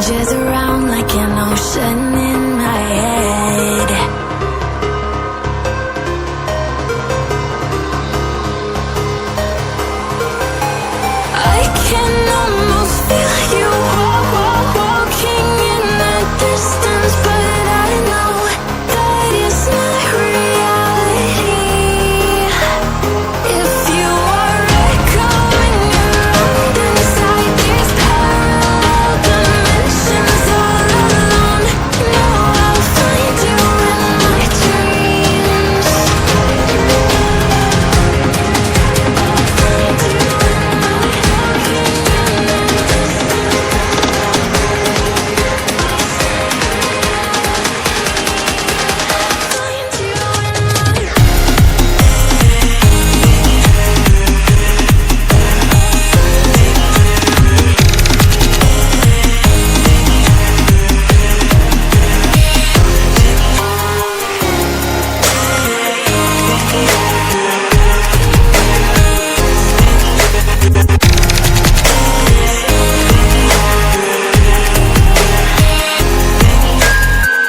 changes around like an ocean in my head. I can almost feel you walking in the distance, but I know that it's not reality. If you are echoing around inside these parallel dimensions all alone, know I'll find you in my dreams.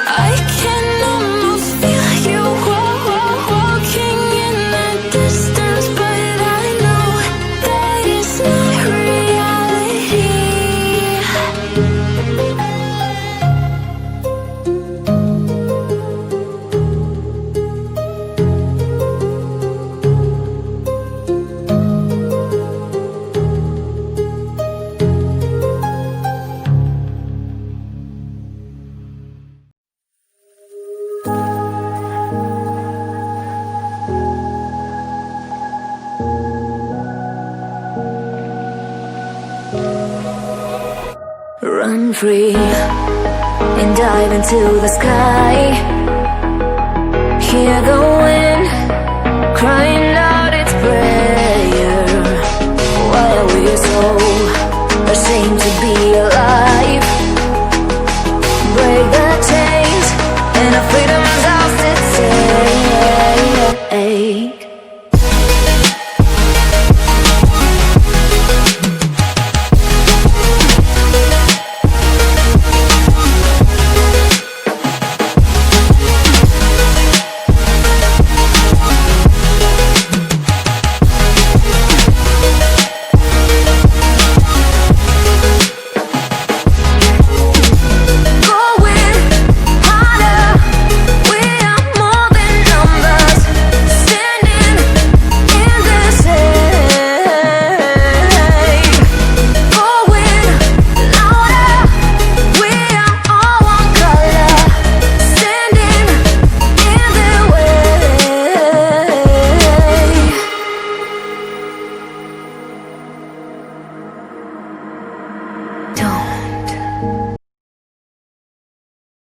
I can almost feel you walking in the distance, but I know that it's not reality. Run free and dive into the sky. Here the wind crying